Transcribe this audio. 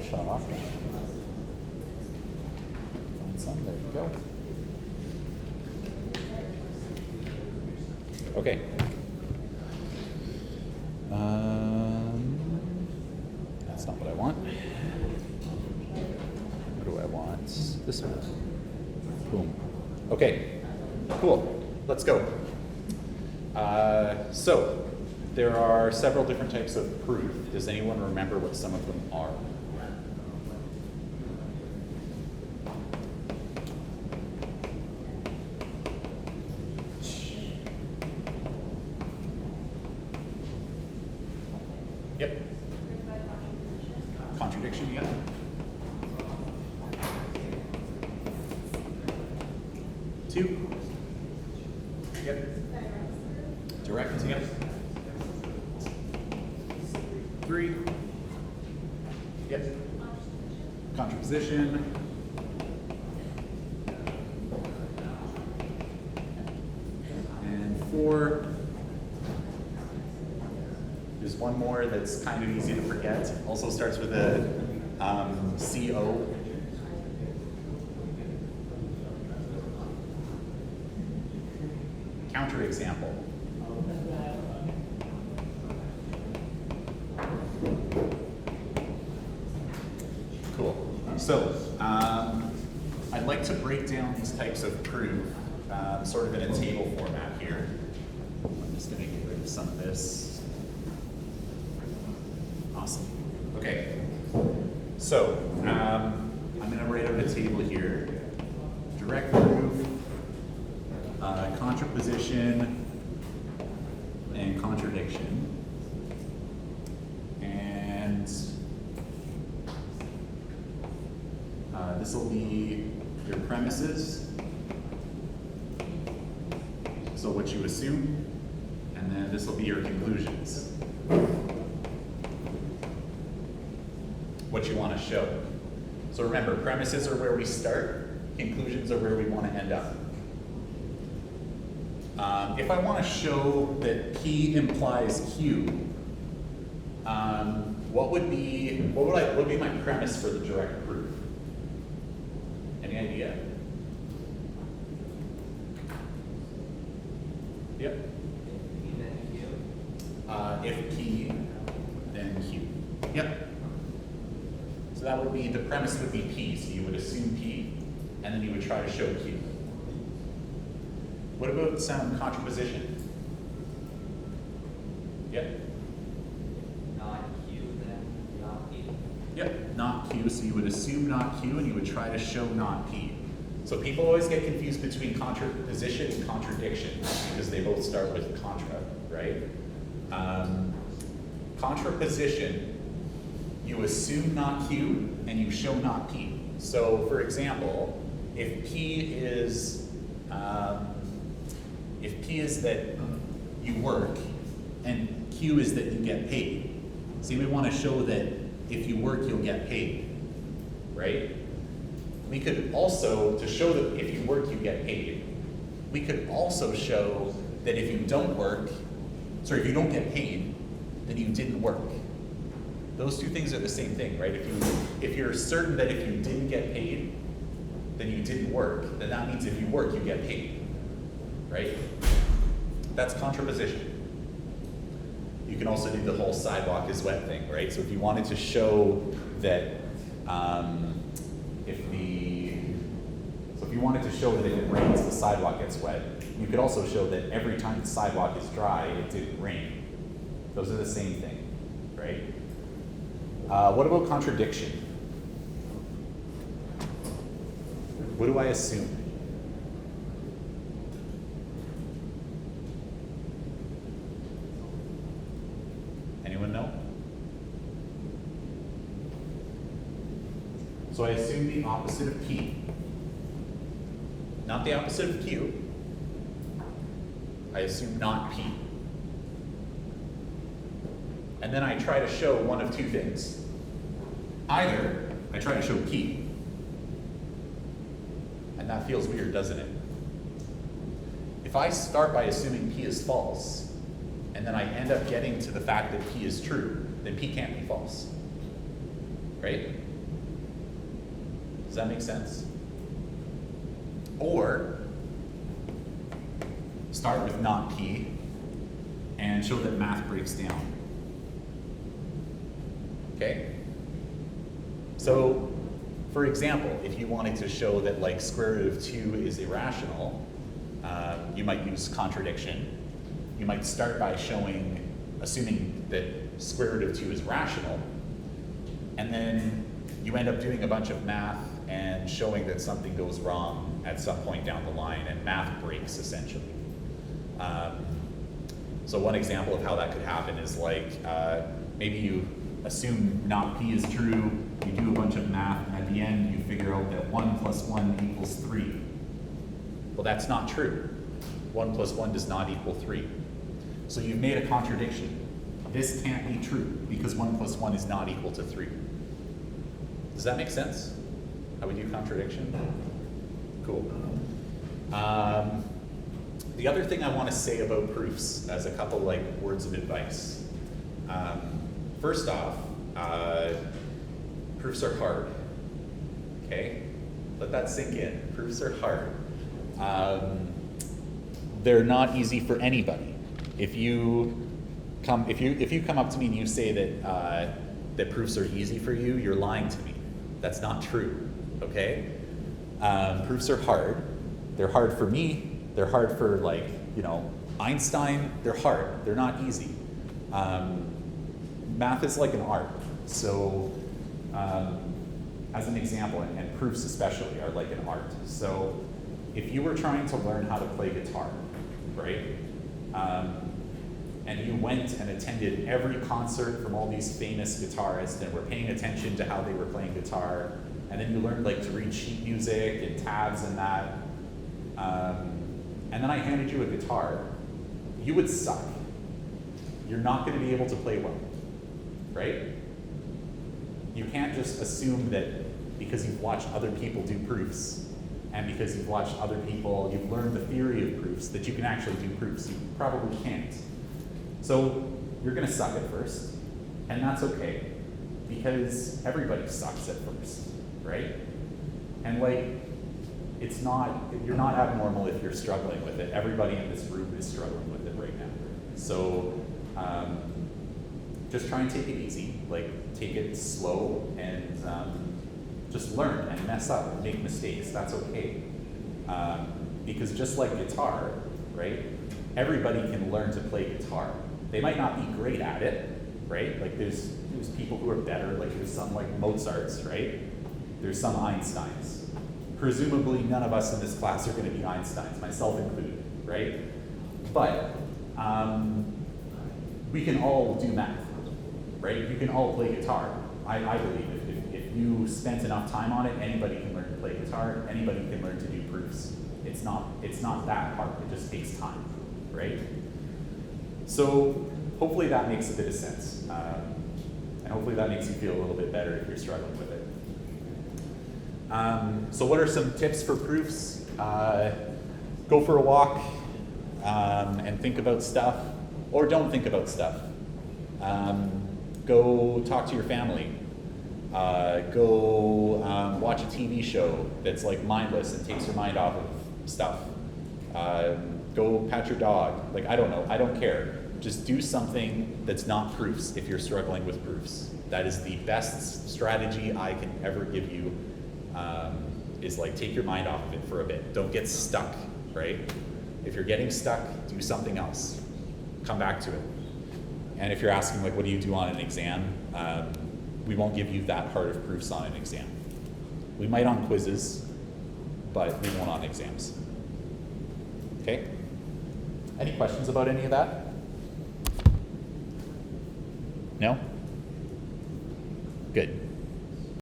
Shut off. Find some. There you go. Okay. That's not what I want. What do I want? This one. Boom. Okay. Cool. Let's go. So there are several different types of proof. Does anyone remember what some of them are? Yep. Contradiction, yeah. Two. Yep. Direct, yep. Three. Yep. Contraposition. And four. There's one more that's kind of easy to forget. Also starts with a CO. Counterexample. Cool. So I'd like to break down these types of proof sort of in a table format here. I'm just going to get rid of some of this. Awesome. Okay. So I'm going to write out a table here. Direct proof, contraposition, and contradiction. And this will be your premises. So what you assume, and then this will be your conclusions. What you want to show. So remember, premises are where we start, conclusions are where we want to end up. If I want to show that P implies Q, what would be my premise for the direct proof? Any idea? Yep. If P, then Q. Yep. So that would be, the premise would be P, so you would assume P, and then you would try to show Q. What about some contraposition? Yep. Not Q, then not P. Yep, not Q, so you would assume not Q, and you would try to show not P. So people always get confused between contraposition and contradiction, because they both start with contra, right? Contraposition, you assume not Q, and you show not P. So for example, if P is that you work, and Q is that you get paid. See, we want to show that if you work, you'll get paid, right? We could also, to show that if you work, you get paid, we could also show that if you don't work, sorry, if you don't get paid, then you didn't work. Those two things are the same thing, right? If you're certain that if you didn't get paid, then you didn't work, then that means if you work, you get paid, right? That's contraposition. You can also do the whole sidewalk is wet thing, right? So if you wanted to show that if you wanted to show that if it rains, the sidewalk gets wet, you could also show that every time the sidewalk is dry, it didn't rain. Those are the same thing, right? What about contradiction? What do I assume? Anyone know? So I assume the opposite of P. Not the opposite of Q. I assume not P. And then I try to show one of two things. Either I try to show P, and that feels weird, doesn't it? If I start by assuming P is false, and then I end up getting to the fact that P is true, then P can't be false. right? Does that make sense? Or start with not P and show that math breaks down. Okay? So, for example, if you wanted to show that like square root of 2 is irrational, you might use contradiction. You might start by assuming that square root of 2 is rational, and then you end up doing a bunch of math and showing that something goes wrong at some point down the line, and math breaks essentially. So one example of how that could happen is like, maybe you assume not P is true, you do a bunch of math, and at the end you figure out that 1 plus 1 equals 3. Well, that's not true. 1 plus 1 does not equal 3. So you've made a contradiction. This can't be true because 1 plus 1 is not equal to 3. Does that make sense? How we do contradiction? Cool. The other thing I want to say about proofs as a couple like words of advice. First off, proofs are hard. Okay? Let that sink in. Proofs are hard. They're not easy for anybody. If you come up to me and you say that proofs are easy for you, you're lying to me. That's not true. Okay? Proofs are hard. They're hard for me. They're hard for like, Einstein. They're hard. They're not easy. Math is like an art. So, as an example, and proofs especially are like an art. So, if you were trying to learn how to play guitar, right? And you went and attended every concert from all these famous guitarists and were paying attention to how they were playing guitar, and then you learned like to read sheet music and tabs and that, and then I handed you a guitar, you would suck. You're not going to be able to play well, right? You can't just assume that because you've watched other people do proofs, and because you've watched other people, you've learned the theory of proofs, that you can actually do proofs. You probably can't. So you're going to suck at first, and that's okay, because everybody sucks at first, right? And like, you're not abnormal if you're struggling with it. Everybody in this room is struggling with it right now. So just try and take it easy, like take it slow, and just learn and mess up and make mistakes. That's okay. Because just like guitar, right? Everybody can learn to play guitar. They might not be great at it, right? Like there's people who are better, like there's some like Mozarts, right? There's some Einsteins. Presumably none of us in this class are gonna be Einsteins, myself included, right? But we can all do math, right? You can all play guitar. I believe if you spent enough time on it, anybody can learn to play guitar, anybody can learn to do proofs. It's not that hard, it just takes time, right? So hopefully that makes a bit of sense. And hopefully that makes you feel a little bit better if you're struggling with it. So what are some tips for proofs? Go for a walk and think about stuff, or don't think about stuff. Go talk to your family. Go watch a TV show that's like mindless and takes your mind off of stuff. Go pet your dog. Like, I don't know, I don't care. Just do something that's not proofs if you're struggling with proofs. That is the best strategy I can ever give you, is like take your mind off of it for a bit. Don't get stuck, right? If you're getting stuck, do something else. Come back to it. And if you're asking like, what do you do on an exam? We won't give you that hard of proofs on an exam. We might on quizzes, but we won't on exams. Okay? Any questions about any of that? No? Good.